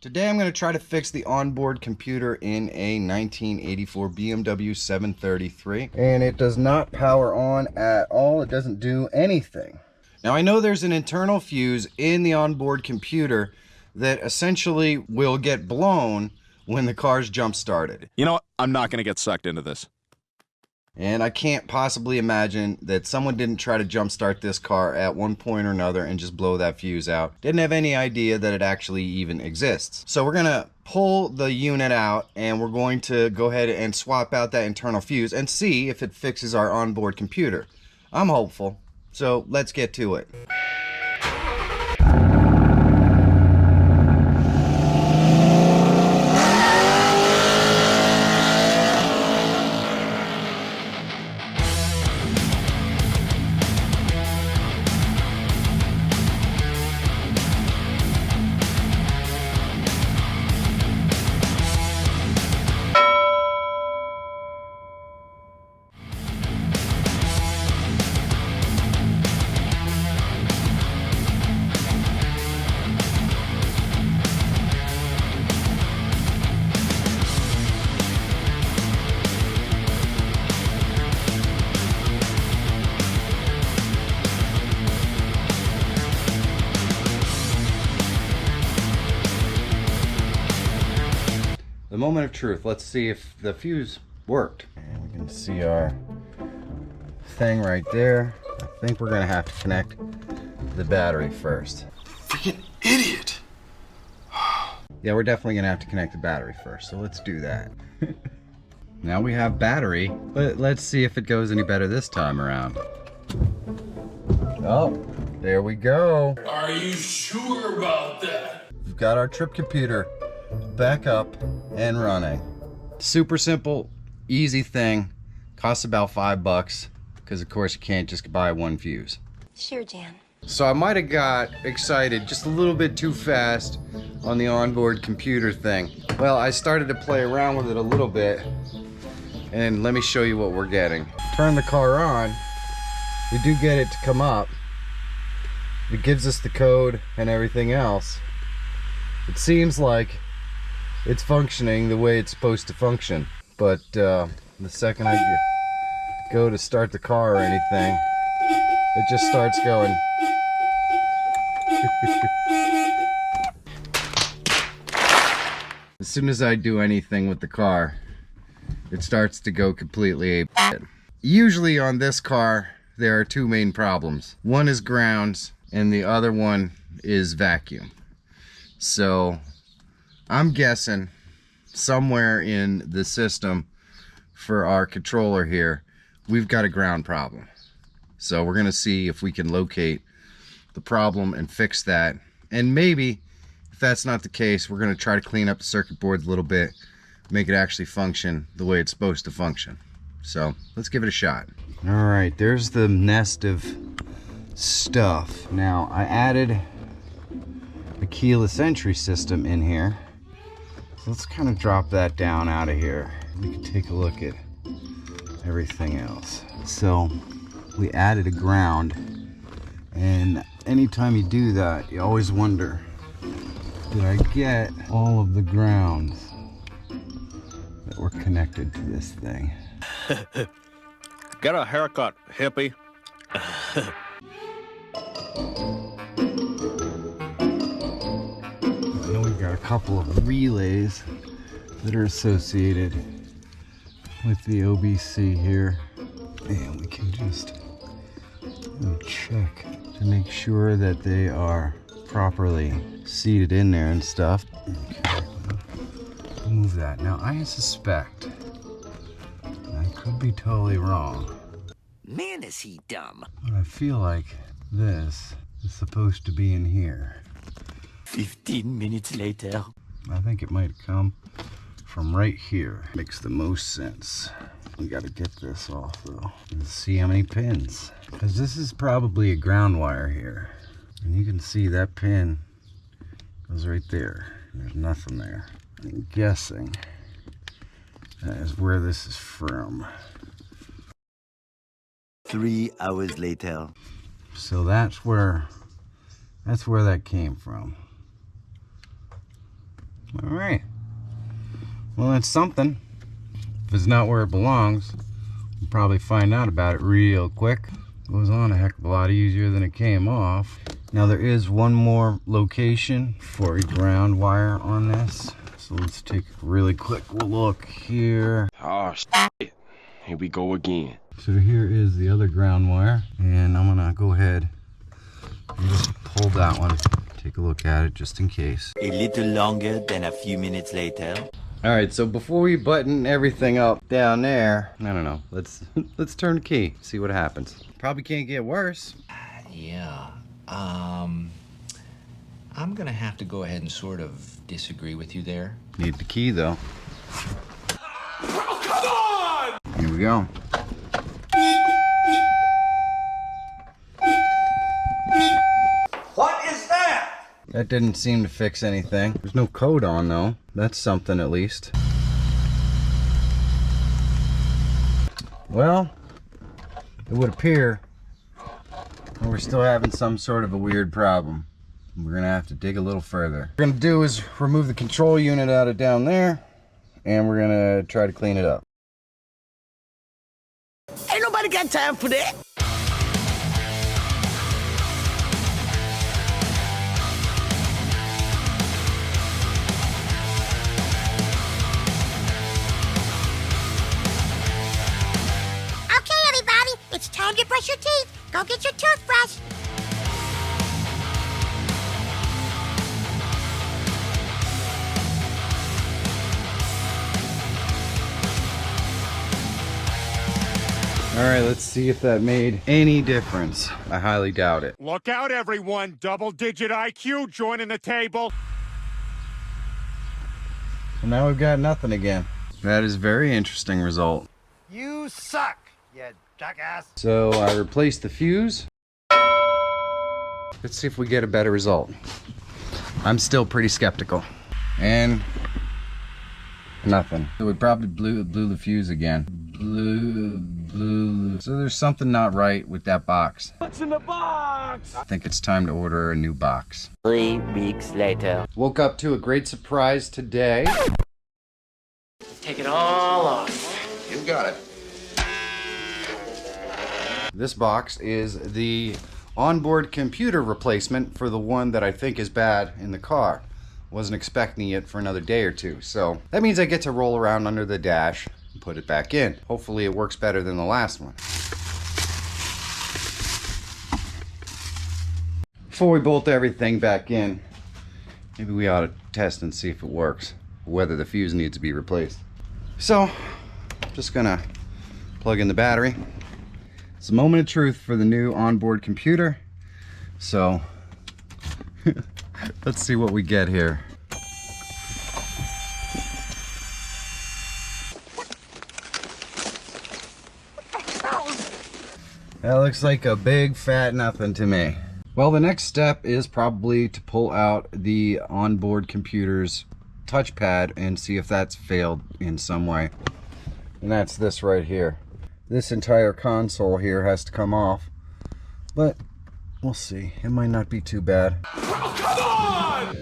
Today I'm going to try to fix the onboard computer in a 1984 BMW 733. And it does not power on at all. It doesn't do anything. Now I know there's an internal fuse in the onboard computer that essentially will get blown when the car's jump started. You know what? I'm not going to get sucked into this. And I can't possibly imagine that someone didn't try to jumpstart this car at one point or another and just blow that fuse out. Didn't have any idea that it actually even exists. So we're gonna pull the unit out and we're going to go ahead and swap out that internal fuse and see if it fixes our onboard computer. I'm hopeful. So let's get to it. The moment of truth. Let's see if the fuse worked. And we can see our thing right there. I think we're gonna have to connect the battery first. Freaking idiot! Yeah, we're definitely gonna have to connect the battery first, so let's do that. Now we have battery, but let's see if it goes any better this time around. Oh, there we go. Are you sure about that? We've got our trip computer back up and running. Super simple, easy thing. Costs about $5 because of course you can't just buy one fuse. Sure, Jan. So I might have got excited just a little bit too fast on the onboard computer thing. Well, I started to play around with it a little bit, and let me show you what we're getting. Turn the car on. We do get it to come up. It gives us the code and everything else. It seems like it's functioning the way it's supposed to function, but the second I go to start the car or anything, it just starts going. As soon as I do anything with the car, it starts to go completely apeshit. Usually on this car, there are two main problems. One is grounds, and the other one is vacuum. So I'm guessing somewhere in the system for our controller here, we've got a ground problem. So we're gonna see if we can locate the problem and fix that. And maybe, if that's not the case, we're gonna try to clean up the circuit boards a little bit, make it actually function the way it's supposed to function. So let's give it a shot. All right, there's the nest of stuff. Now I added a keyless entry system in here. So let's kind of drop that down out of here. We can take a look at everything else. So we added a ground, and anytime you do that, you always wonder, did I get all of the grounds that were connected to this thing? Get a haircut, hippie. I know we've got a couple of relays that are associated with the OBC here, and we can just check to make sure that they are properly seated in there and stuff. Okay, we'll move that. Now I suspect, and I could be totally wrong, Man, is he dumb. but I feel like this is supposed to be in here. 15 minutes later. I think it might come from right here. Makes the most sense. We gotta get this off though and see how many pins, because this is probably a ground wire here, and you can see that pin goes right there. There's nothing there. I'm guessing that is where this is from. 3 hours later. So that's where that came from. All right. Well, that's something. If it's not where it belongs, we'll probably find out about it real quick. It goes on a heck of a lot easier than it came off. Now there is one more location for a ground wire on this. So let's take a really quick look here. Oh, shit. Here we go again. So here is the other ground wire. And I'm gonna go ahead and just pull that one. Take a look at it just in case. A little longer than a few minutes later. All right, so before we button everything up down there, I don't know, let's turn the key, see what happens. Probably can't get worse. Yeah. I'm gonna have to go ahead and sort of disagree with you there. Need the key though. Oh, come on! Here we go. What is that? That didn't seem to fix anything. There's no code on though. That's something at least. Well, it would appear that we're still having some sort of a weird problem. We're gonna have to dig a little further. What we're gonna do is remove the control unit out of down there, and we're gonna try to clean it up. Ain't nobody got time for that. Okay, everybody, it's time to brush your teeth. Go get your toothbrush. All right, let's see if that made any difference. I highly doubt it. Look out, everyone. Double-digit IQ joining the table. So now we've got nothing again. That is a very interesting result. You suck, you jackass. So I replaced the fuse. Let's see if we get a better result. I'm still pretty skeptical. And nothing. So we probably blew the fuse again. So there's something not right with that box. What's in the box? I think it's time to order a new box. 3 weeks later. Woke up to a great surprise today. Take it all off. You got it. This box is the onboard computer replacement for the one that I think is bad in the car. Wasn't expecting it for another day or two, so that means I get to roll around under the dash and put it back in. Hopefully it works better than the last one. Before we bolt everything back in, maybe we ought to test and see if it works, whether the fuse needs to be replaced. So, I'm just gonna plug in the battery. It's a moment of truth for the new onboard computer. So, let's see what we get here. That looks like a big fat nothing to me. Well, the next step is probably to pull out the onboard computer's touchpad and see if that's failed in some way. And that's this right here. This entire console here has to come off, but we'll see. It might not be too bad. Oh, come on!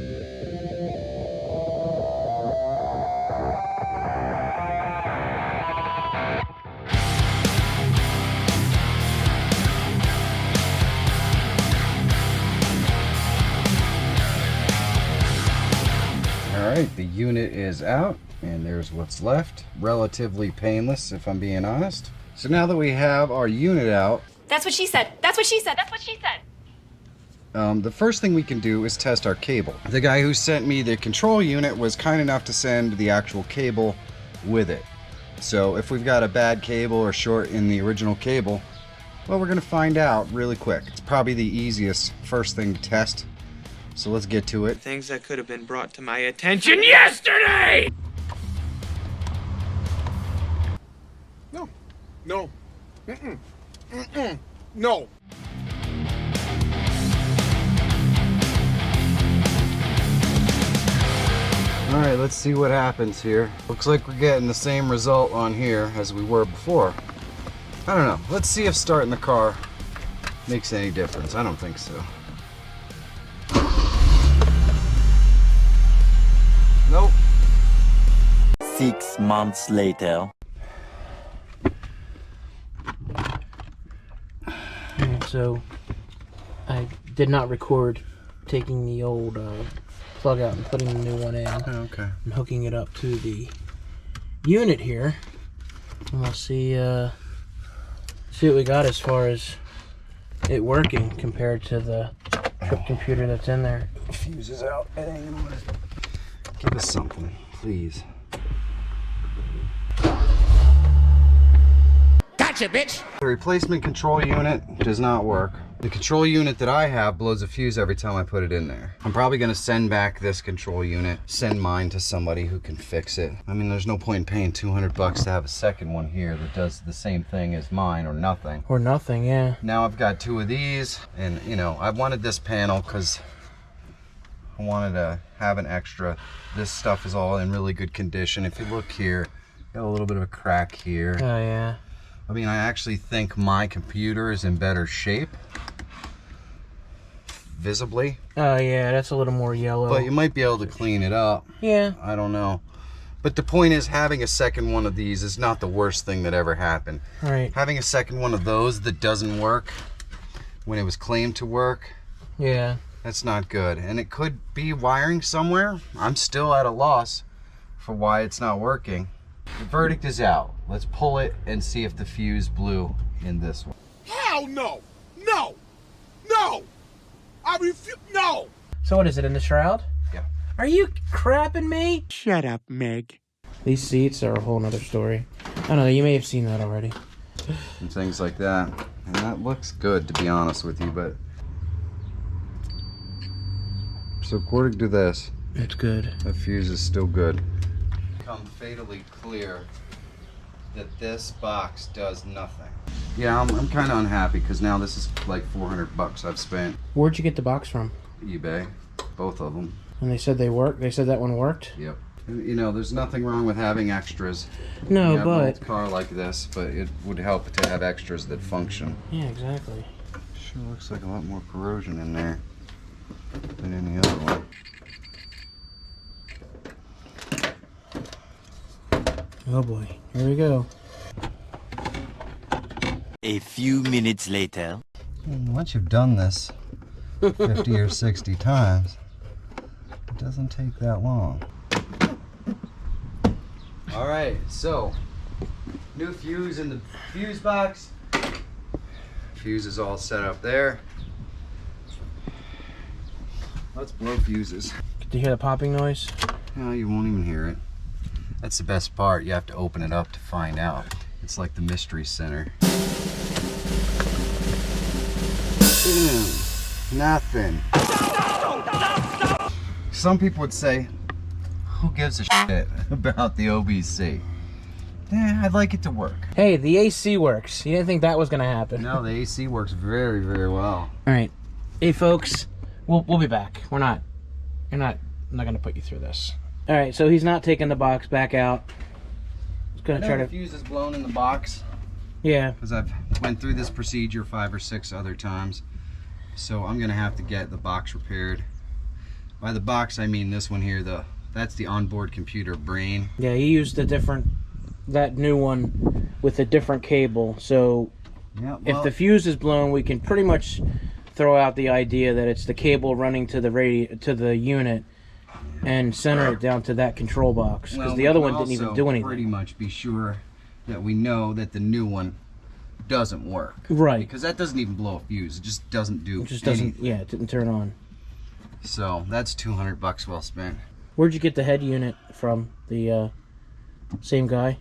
Alright, the unit is out, and there's what's left. Relatively painless, if I'm being honest. So now that we have our unit out, That's what she said. That's what she said. That's what she said. the first thing we can do is test our cable. The guy who sent me the control unit was kind enough to send the actual cable with it. So if we've got a bad cable or short in the original cable, well, we're gonna find out really quick. It's probably the easiest first thing to test. So let's get to it. Things that could have been brought to my attention yesterday! No. No. No. Alright, let's see what happens here. Looks like we're getting the same result on here as we were before. I don't know. Let's see if starting the car makes any difference. I don't think so. Nope. 6 months later. Alright, so I did not record taking the old plug out and putting the new one in. Oh, okay. I'm hooking it up to the unit here, and we'll see what we got as far as it working compared to the trip computer that's in there. Fuse is out. It ain't gonna work. Give us something, please. Gotcha, bitch! The replacement control unit does not work. The control unit that I have blows a fuse every time I put it in there. I'm probably gonna send back this control unit, send mine to somebody who can fix it. I mean, there's no point in paying 200 bucks to have a second one here that does the same thing as mine or nothing. Or nothing, yeah. Now I've got 2 of these, and you know, I wanted this panel because I wanted to have an extra. This stuff is all in really good condition. If you look here, got a little bit of a crack here. Oh yeah. I mean, I actually think my computer is in better shape, visibly. Oh yeah, that's a little more yellow. But you might be able to clean it up. Yeah. I don't know. But the point is, having a second one of these is not the worst thing that ever happened. Right. Having a second one of those that doesn't work when it was claimed to work, Yeah. that's not good. And it could be wiring somewhere. I'm still at a loss for why it's not working. The verdict is out. Let's pull it and see if the fuse blew in this one. Hell no! No! No! I refuse. No! So what is it, in the shroud? Yeah. Are you crapping me? Shut up, Meg. These seats are a whole nother story. I don't know, you may have seen that already. And things like that. And that looks good, to be honest with you, but... So according to this, It's good. the fuse is still good. Become fatally clear that this box does nothing. Yeah, I'm kind of unhappy because now this is like 400 bucks I've spent. Where'd you get the box from? eBay, both of them. And they said they worked? They said that one worked? Yep. You know, there's nothing wrong with having extras. No, you have an but... old car like this, but it would help to have extras that function. Yeah, exactly. Sure looks like a lot more corrosion in there than in the other one. Oh boy, here we go. A few minutes later. Once you've done this 50 or 60 times, it doesn't take that long. All right, so new fuse in the fuse box. Fuse is all set up there. Let's blow fuses. Did you hear the popping noise? No, you won't even hear it. That's the best part. You have to open it up to find out. It's like the mystery center. Nothing. Some people would say, who gives a shit about the OBC? I'd like it to work. Hey, the AC works. You didn't think that was gonna happen? No, the AC works very, very well. All right, hey folks, we'll be back. I'm not gonna put you through this. All right, so he's not taking the box back out. He's gonna try to. The fuse is blown in the box. Yeah. Because I've went through this procedure 5 or 6 other times, so I'm gonna have to get the box repaired. By the box, I mean this one here. That's the onboard computer brain. Yeah, he used that new one with a different cable. So yeah, if the fuse is blown, we can pretty much throw out the idea that it's the cable running to the unit and center it down to that control box, because the other one didn't even do anything. Pretty much be sure that we know that the new one doesn't work. Right. Because that doesn't even blow a fuse. It just doesn't do It just anything. doesn't. Yeah, it didn't turn on. So that's 200 bucks well spent. Where'd you get the head unit from? The same guy?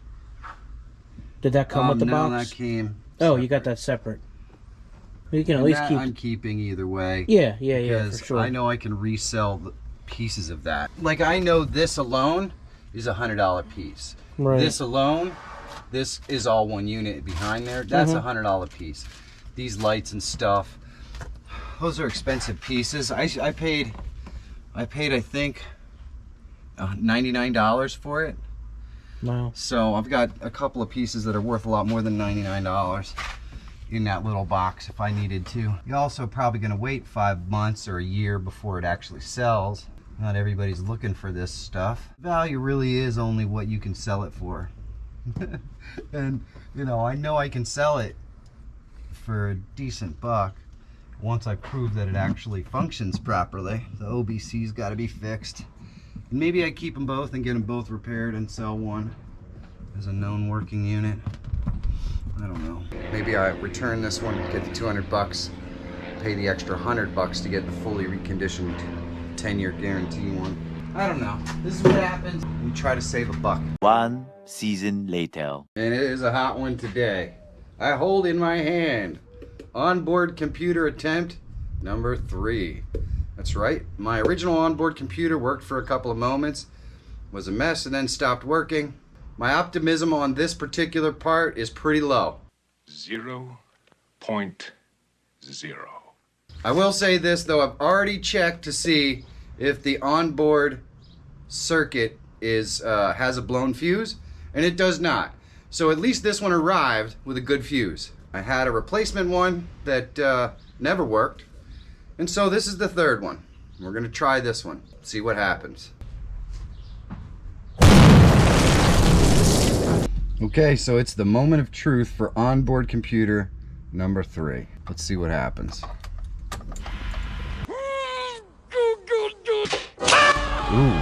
Did that come with the no, box? that came. Oh, you got that separate. You can at least keep. I'm keeping either way. Yeah, for because sure. I know I can resell the pieces of that. Like I know this alone is $100 piece. Right. This alone, this is all one unit behind there. That's $100 piece. These lights and stuff, those are expensive pieces. I paid I think $99 for it. Wow. So I've got a couple of pieces that are worth a lot more than $99 in that little box if I needed to. You're also probably going to wait 5 months or a year before it actually sells. Not everybody's looking for this stuff. Value really is only what you can sell it for. And, you know I can sell it for a decent buck once I prove that it actually functions properly. The OBC's got to be fixed. And maybe I keep them both and get them both repaired and sell one as a known working unit. I don't know. Maybe I return this one, get the 200 bucks, pay the extra 100 bucks to get the fully reconditioned 10-year guarantee one. I don't know. This is what happens when you try to save a buck. 1 season later. And it is a hot one today. I hold in my hand onboard computer attempt number 3. That's right. My original onboard computer worked for a couple of moments, was a mess, and then stopped working. My optimism on this particular part is pretty low. 0.0. I will say this though, I've already checked to see if the onboard circuit has a blown fuse, and it does not. So at least this one arrived with a good fuse. I had a replacement one that never worked, and so this is the third one. We're gonna try this one, see what happens. Okay, so it's the moment of truth for onboard computer number 3. Let's see what happens. Ooh,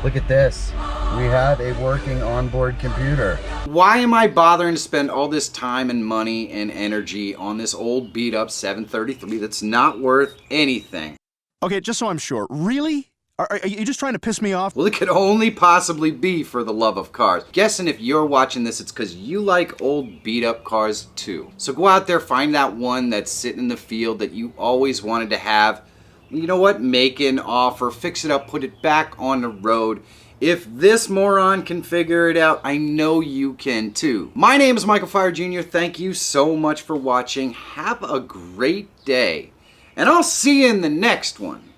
look at this. We have a working onboard computer. Why am I bothering to spend all this time and money and energy on this old beat up 733 that's not worth anything? Okay, just so I'm sure, really? Are you just trying to piss me off? Well, it could only possibly be for the love of cars. Guessing if you're watching this, it's because you like old beat up cars too. So go out there, find that one that's sitting in the field that you always wanted to have. You know what? Make an offer, fix it up, put it back on the road. If this moron can figure it out, I know you can too. My name is Michael Fire Jr. Thank you so much for watching. Have a great day. And I'll see you in the next one.